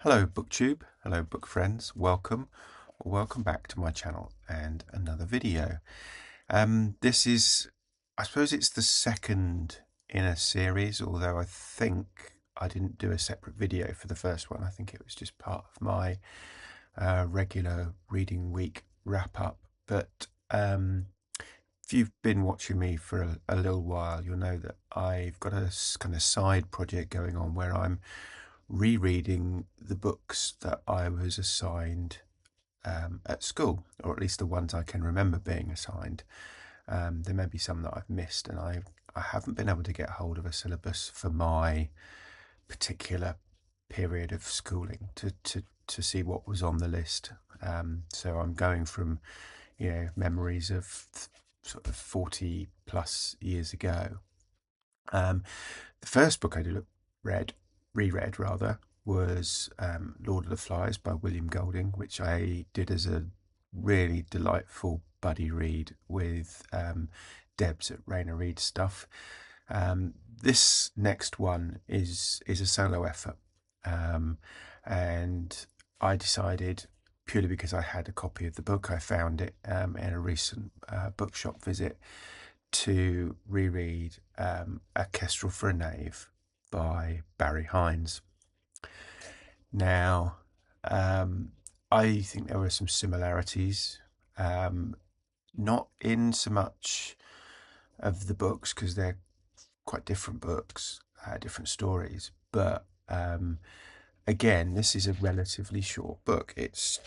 Hello booktube, hello book friends, welcome back to my channel and another video. This is, I suppose it's the second in a series, although I think I didn't do a separate video for the first one. I think it was just part of my regular reading week wrap up. But if you've been watching me for a little while, you'll know that I've got a kind of side project going on where I'm rereading the books that I was assigned at school, or at least the ones I can remember being assigned. There may be some that I've missed, and I haven't been able to get hold of a syllabus for my particular period of schooling to see what was on the list. So I'm going from memories of sort of 40 plus years ago. The first book I reread rather, was Lord of the Flies by William Golding, which I did as a really delightful buddy read with Debs at Reread stuff. This next one is a solo effort, and I decided, purely because I had a copy of the book, I found it in a recent bookshop visit, to reread A Kestrel for a Knave by Barry Hines. Now, I think there were some similarities, not in so much of the books, because they're quite different books, different stories, but again, this is a relatively short book. It's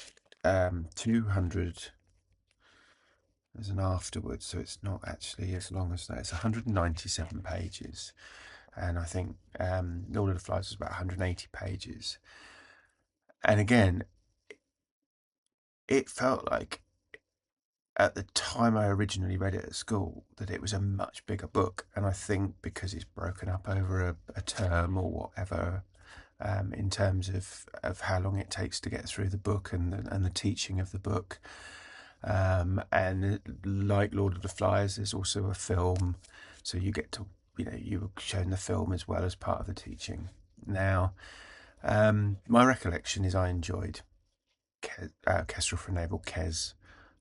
200, there's an afterwards, so it's not actually as long as that. It's 197 pages, and I think Lord of the Flies is about 180 pages. And again, it felt like at the time I originally read it at school that it was a much bigger book, and I think because it's broken up over a term or whatever, in terms of how long it takes to get through the book and the teaching of the book. And like Lord of the Flies, there's also a film, so you get to, you were shown the film as well as part of the teaching. Now, my recollection is I enjoyed Kestrel for a Knave, or Kes,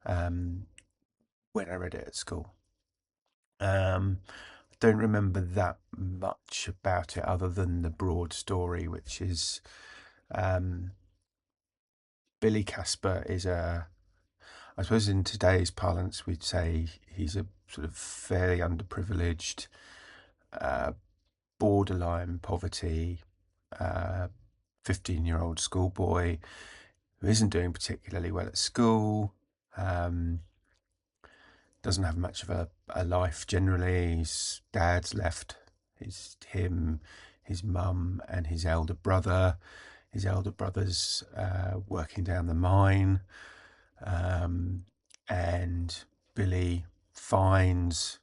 when I read it at school. I don't remember that much about it other than the broad story, which is Billy Casper is I suppose in today's parlance, we'd say he's a sort of fairly underprivileged, borderline poverty, 15-year-old schoolboy who isn't doing particularly well at school, doesn't have much of a life generally. His dad's left him, his mum, and his elder brother. His elder brother's working down the mine. And Billy finds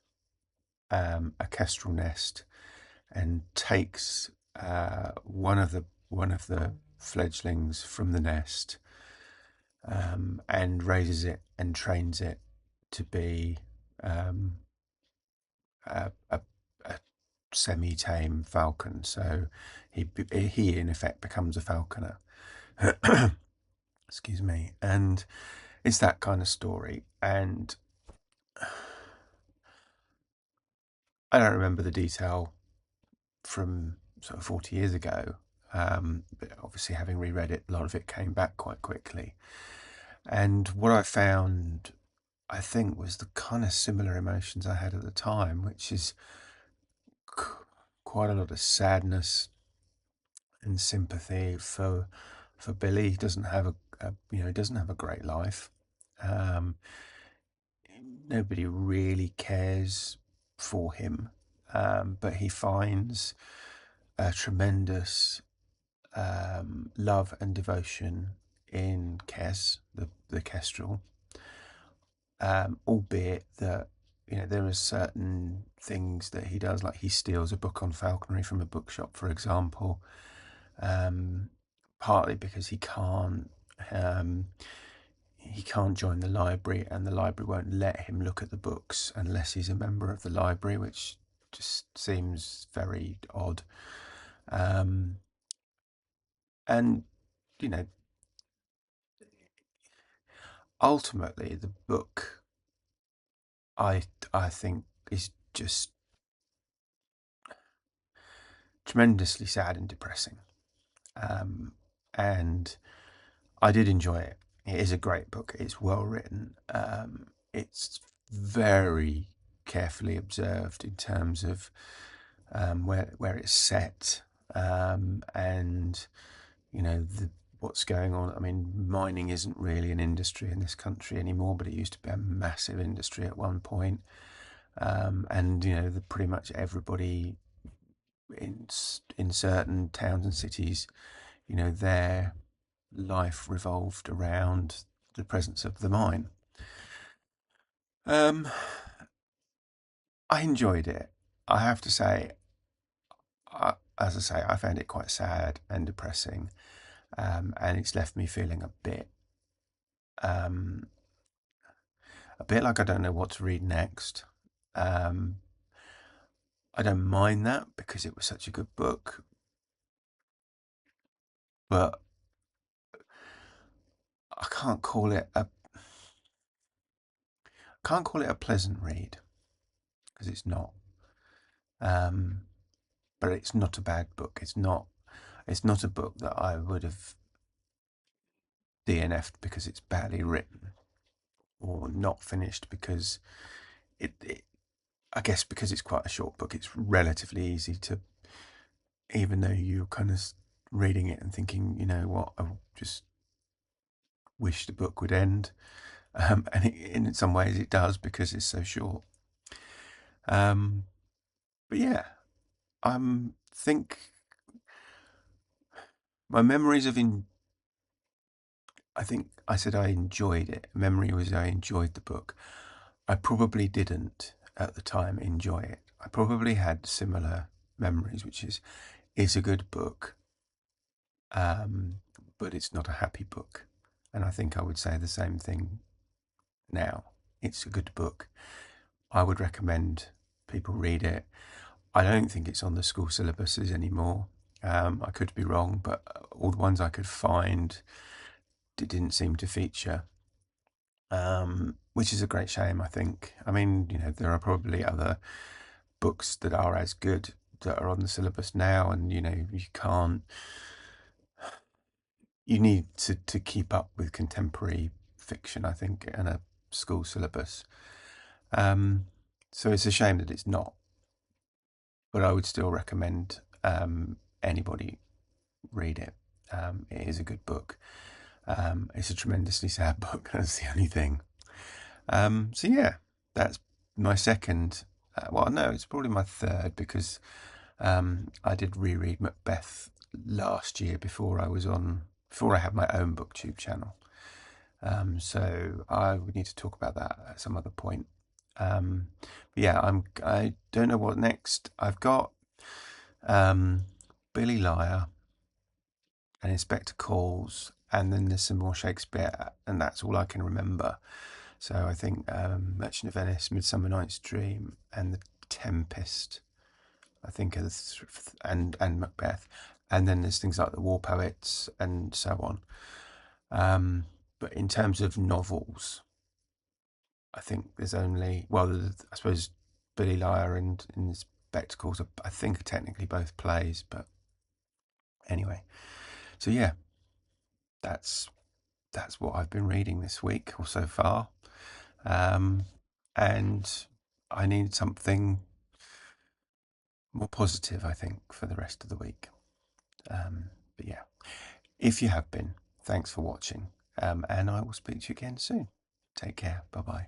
a kestrel nest and takes one of the fledglings from the nest, and raises it and trains it to be a, a semi-tame falcon. So he in effect becomes a falconer. Excuse me. And it's that kind of story, and I don't remember the detail from sort of 40 years ago, but obviously having reread it, a lot of it came back quite quickly. And what I found, I think, was the kind of similar emotions I had at the time, which is quite a lot of sadness and sympathy for Billy. He doesn't have he doesn't have a great life. Nobody really cares for him, but he finds a tremendous love and devotion in Kes, the Kestrel, albeit that there are certain things that he does, like he steals a book on falconry from a bookshop, for example, partly because he can't join the library, and the library won't let him look at the books unless he's a member of the library, which just seems very odd. And you know, ultimately the book I think is just tremendously sad and depressing. And I did enjoy it. It is a great book. It's well written. It's very carefully observed in terms of where it's set, and what's going on. I mean, mining isn't really an industry in this country anymore, but it used to be a massive industry at one point. And pretty much everybody in certain towns and cities, their life revolved around the presence of the mine. I enjoyed it. I have to say, as I say, I found it quite sad and depressing, and it's left me feeling um, a bit like I don't know what to read next. Um, I don't mind that because it was such a good book, but I can't call it a pleasant read because it's not. But it's not a bad book. It's not a book that I would have DNF'd because it's badly written, or not finished because it I guess because it's quite a short book, it's relatively easy to, even though you're kind of reading it and thinking, you know what, I just wish the book would end. And in some ways it does because it's so short. But yeah, I think my memories of I think I said I enjoyed it. Memory was I enjoyed the book. I probably didn't at the time enjoy it. I probably had similar memories, which is it's a good book, but it's not a happy book. And I think I would say the same thing now. It's a good book. I would recommend people read it. I don't think it's on the school syllabuses anymore. I could be wrong, but all the ones I could find didn't seem to feature, which is a great shame, I think. I mean, there are probably other books that are as good that are on the syllabus now, and you need to keep up with contemporary fiction, I think, and a school syllabus. So it's a shame that it's not, but I would still recommend anybody read it. It is a good book. It's a tremendously sad book. That's the only thing. So yeah, that's my second. Well, no, it's probably my third because I did reread Macbeth last year before I had my own booktube channel. So I would need to talk about that at some other point. But yeah, I don't know what next. I've got Billy Liar and Inspector Calls, and then there's some more Shakespeare, and that's all I can remember. So I think Merchant of Venice, Midsummer Night's Dream, and The Tempest, I think, and Macbeth, and then there's things like The War Poets and so on. But in terms of novels, I think there's only, well, I suppose Billy Liar and In Spectacles, I think, are technically both plays, but anyway. So yeah, that's what I've been reading this week or so far. And I need something more positive, I think, for the rest of the week. But yeah, if you have been, thanks for watching. And I will speak to you again soon. Take care. Bye bye.